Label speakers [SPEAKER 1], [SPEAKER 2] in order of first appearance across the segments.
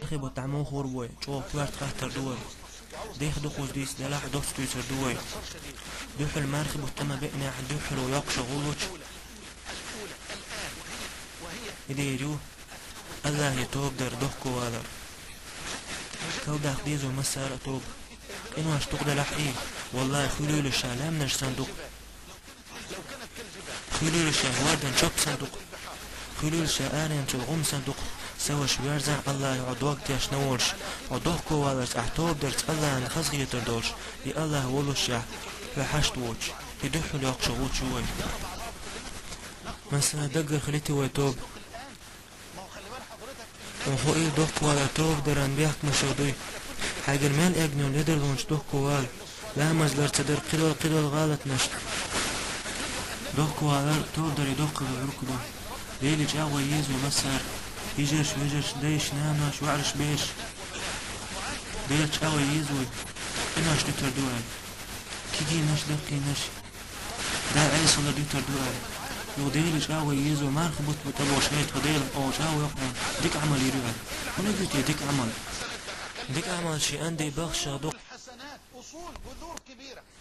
[SPEAKER 1] خيبو تعمو خوربوي شو كوارت خاطر دوي ديخ دخوز ديس دلاح دوس تويتر دوي دوح المارخب وتما بقنا دوح لو يقش غلوش يديرو الله يتوب در دوحكو والر كو داخ ديزو مسار توب إنو هشتوق دلاحي والله خلول الشعلام نش صندوق خلول الشعلام واردن شوب صندوق خلول الشعارين تلغم صندوق سوى شويرزع الله يعد وقت يشنورش عدوكو والرس احتوب درس الله ان خزغي تردوش دي الله ولوش يح فحشت ووش يدوحو ليقش غوش شوي مثلا دقر خليتي ويتوب وخو ايه دوكو والا توب دران بيحك مشودي حاجر مال اجنو لدر لونش دوكو وال لا مزلر تدر قدول غالت نشت دوكو والا توب در يدوكو بالركضو ليلي جاوة يزو مسار يجرش ديش نامش وعرش بيش ديش اوي يزوي اناش ديتر دوال كيجي ناش دقي ناش دا عيس الله ديتر دوال لو ديلش اوي يزو ما رخبط بتبو شيت خديل او شاوي يقنع ديك عمل يروال وانا قلت ديك عمل شي عندي بخشة دق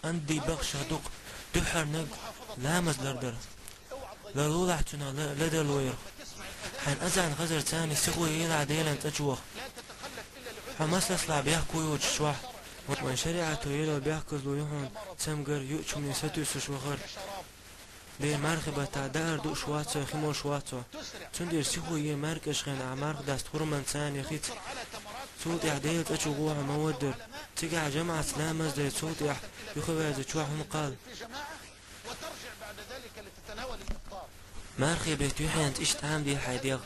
[SPEAKER 1] عندي بخشة دق دحر نق لامز لردر لولحتنا لدى الوير حين أزعن غزر تاني سيخوي يلع ديلا تجوخ حماس لسلع بيحكو يوج شوح ومن شريعته يلو بيحكز لو يحون تمقر يؤش من ستو سشوخر دير مرخبة تا دار دو شواتو خيمو شواتو تندير سيخوي يماركش خين عمارك داست خرمان تاني خيت صوت يعديل تجو غوح مودر تقع جمعة سلامز دي صوت يخوي شوح قال مارخي بيت يحيانت إشت عام دي حيديغ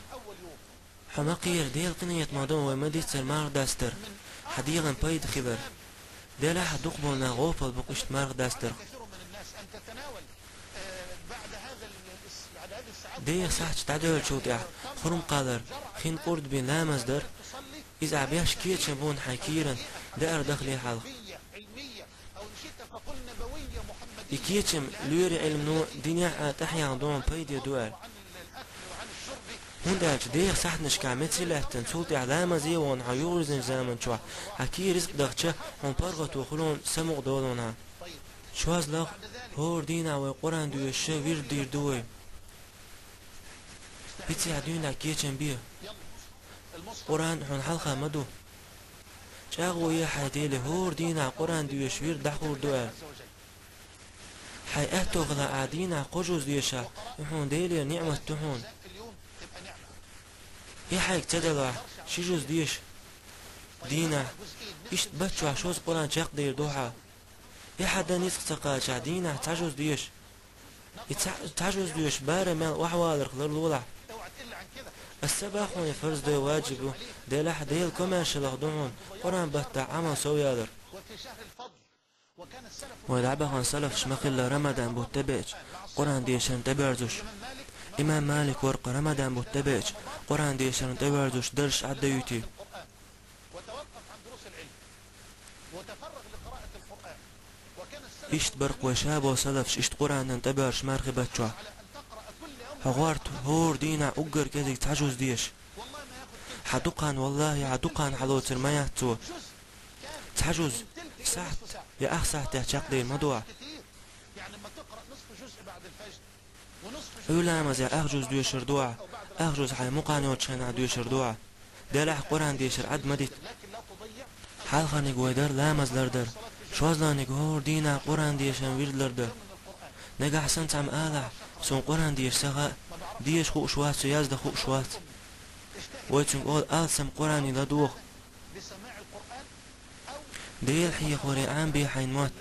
[SPEAKER 1] حماقير ديل قنية مادون ومديت سرمار داستر حديغن بايد خبر ديل أحد دقبولنا غوفل بقشت مارغ داستر ديغ ساحت تعدل شوطيح خرم قادر خين قرد بين لامز در إذا عبياش كيت شبون حكيرا دائر دخلي حلق يكيتشم لوري علم نو دنيا تحيا عندهم بايدي دوال هنداج ديغ صح نشكع متري لهتن سولتي علامة زي وان عيور زمن شوح حكي رزق دغتشه هون برغت وخلون سمق دولونها شواز لغ هور دينا وقران دو الشا وير دير دوي بيتي عدوين كيتشم بيه قران هون حلقة مدو شاغو يا حيديلي هور دينا قران دو يشوير دحور دوال حي اهتوغلا عادينا قجوز ديشا يحون ديلي نعمة تحون يا حيك تدلع شجوز ديش دينا اشت بتشو عشوز قران شاق دير دوحا يا حدا نسق تقاچا دينا تعجوز ديش تعجوز ديش بارا مال وحوالر خلر لولع السباحون فرز دي واجبو ديلاح ديل كمان شلغدون قران بتاع عمل سويادر ولعبها سلف شمقل رمضان بوتبيج قران ديشن تبرزوش إمام مالك ورق رمضان بوتبيج قران ديشن تبرزوش درش عديوتي اشت برق وشاب وسلفش اشت قران تبرش مرغبتشوا هغارت هور دينا اقر كذيك تعجوز ديش حدقان والله عدقان حلو ترمياتو تعجوز ساعت يا أخ ساعت يا شقدي الموضوع أولا مزع أخجوز دو شردوع أخجوز حي مقاني وتشينا دو شردوع دلح قران ديشر عد مديت حالخا نقويدر لا مزلردر شوازلا نقهور دينا قران ديشن ويردلردر نقا حسن تعم آلع سون قران ديش سغا ديش خوق شوات سيازد خوق شوات ويتشن قول آلسم قراني لدوخ ديل حي خوري عام بي حين موت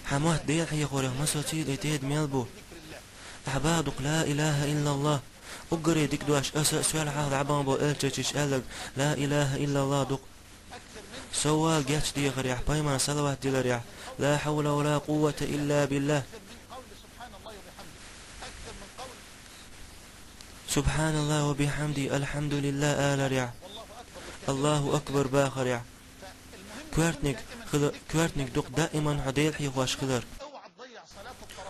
[SPEAKER 1] حموت ديل حي خوري مسوتي لتيد ميلبو أحبادك لا إله إلا الله أقري ديك دواش أسأل سؤال حاض عبان بو إلتش ألق لا إله إلا الله دق سوال جاتش دي غريح بايمان صلوات دي لريح لا حول ولا قوة إلا بالله سبحان الله وبحمدي الحمد لله آل ريح الله أكبر باخر يع كوارتنك دق دائما حديل حي واش خضر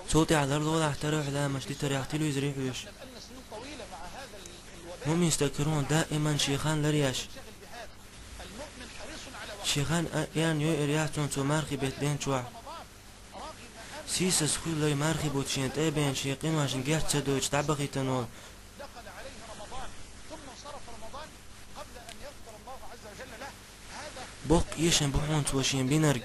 [SPEAKER 1] صوتي على الأرض ولا احترح لا مش دي تريح تلو يزريح ويش هم يستكرون دائما شيخان لرياش شيخان يان يو إرياتون تو مارخي بيتلين شوع سيسس خيلي مارخي بوتشين تابين شيقين واشن جيرت سدوش تعبغي تنول بوق يشن بحون توشين بينرق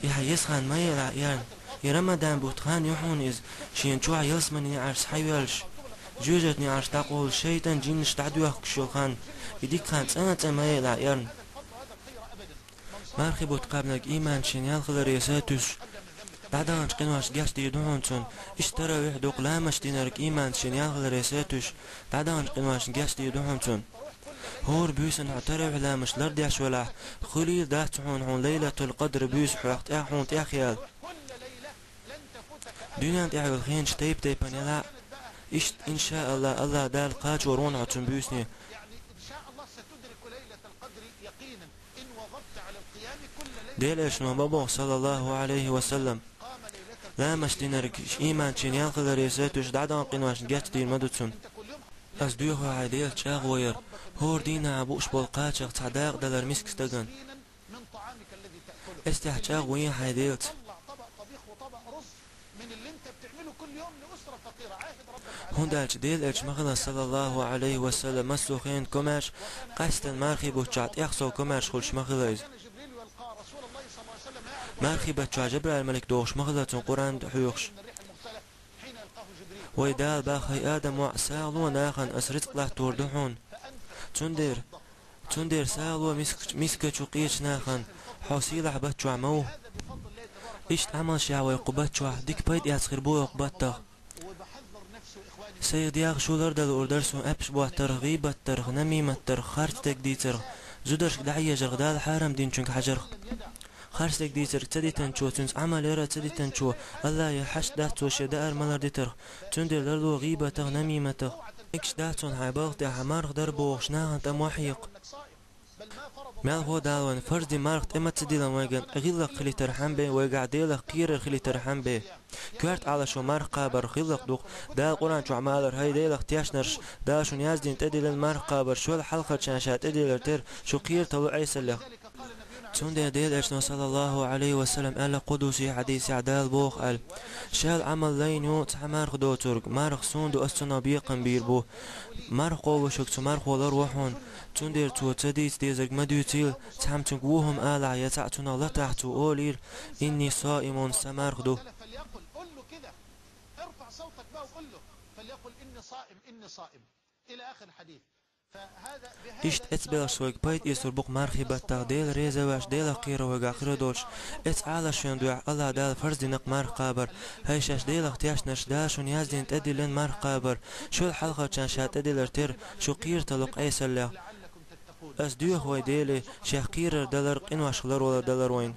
[SPEAKER 1] يسخان ما يلع يان يرمدان بوتخان يحون إز شين شوع يلسمني عرس حيوالش جوجتني عرس تقول شيطان جينش تعدوه كشوخان يديك خان سنة ما يلع يان مارخي بوت قابلك إيمان شين يالخل ريساتوش بعدان قنواش جاشت يدونسون اشترى وحدو قلامش دينارك إيمان شين يالخل ريساتوش بعدان قنواش جاشت يدونسون هور بيسن اعترف لامش لرديش ولا خليل داتحون هون ليلة القدر بيس حوقت احون تاخيال دنيا تاعي الخينش تيب تيبان يلا اشت ان شاء الله الله دال قاج ورون عطن بيسني ديل اشنو بابو صلى الله عليه وسلم لا مش دينارك ايمان شين يالخل ريساتوش دعدان قنواش جات دين مدتسون از دوخو عاديل شاغ وير هور دينا عبوش بالقاتشق تعداق دلر مسك استغن استحجاق وين حيديلت هون دالش ديل ارش مغلا صلى الله عليه وسلم مسلوخين كماش قاستن مارخي بوچات يخصو كماش خلش مغلايز مارخي بچا جبرائيل الملك دوغش مغلاتون قرآن حيوخش ويدال باخي آدم وعسالو ناخن أسرتق له توردحون تندير سالو مسكة شقيش ناخن حوصيلح بچو عموه اشت عمل شعوي قبتشو ديك بيت ياسخر بو قبتخ سيد ياغ شولر دل اوردرسون ابش بو ترغيب الترغ نميمة الترغ خارج تك ديتر زودرش دعية جرغدال حارم دين چونك حجر خارج تك ديتر تدي تنشو تنس عمل يرى تدي تنشو الله يحش داتو شدائر ملر ديتر تندير لرلو غيبة تغ نميمة تغ اكش داتون حيباغ دي حمارغ دربو شناغن تموحيق مال هو دالون فرد مارخت اما تديلن ويغن غيلق خلي ترحم به ويقع ديلق قير خلي ترحم به كارت على شو مارخ قابر خيلق دوق دال قران شو عمالر هاي ديلق تياشنرش دال شو نيازدين تديلن مارخ قابر شو الحلقة شاشات تديلر تر شو قير طلو عيسلق تون ديل اشنو صلى الله عليه وسلم قال قدسي حديث عدال بوخ قال شال عمل لين يوت مارخ دو ترك مارخ سوندو استنا بيقن بيربو مارخ قوة شكت مارخ ولر وحون تون دير تو تديت ديزك مديوتيل تحم تنقوهم آلع يتعتنا الله تحتو أولير إني صائم سمارخ دو ارفع صوتك بقى وقل له فليقل إني صائم إلى آخر الحديث. اشت اتبلش ويك بايت يسر بوق مارخي بطاق ديل ريزا واش ديل قيرا ويق اخيرا دولش ات عالا شون دوع الله دال فرز دينق مارخ قابر هايشاش ديل اختياش نشداش ونياز دين تأدي لين مارخ قابر شو الحلقة كان شات ادي لرتر شو قير تلق ايسر له اس دوح وي ديلي شيخ قير دلر قين واش خلر ولا دلر وين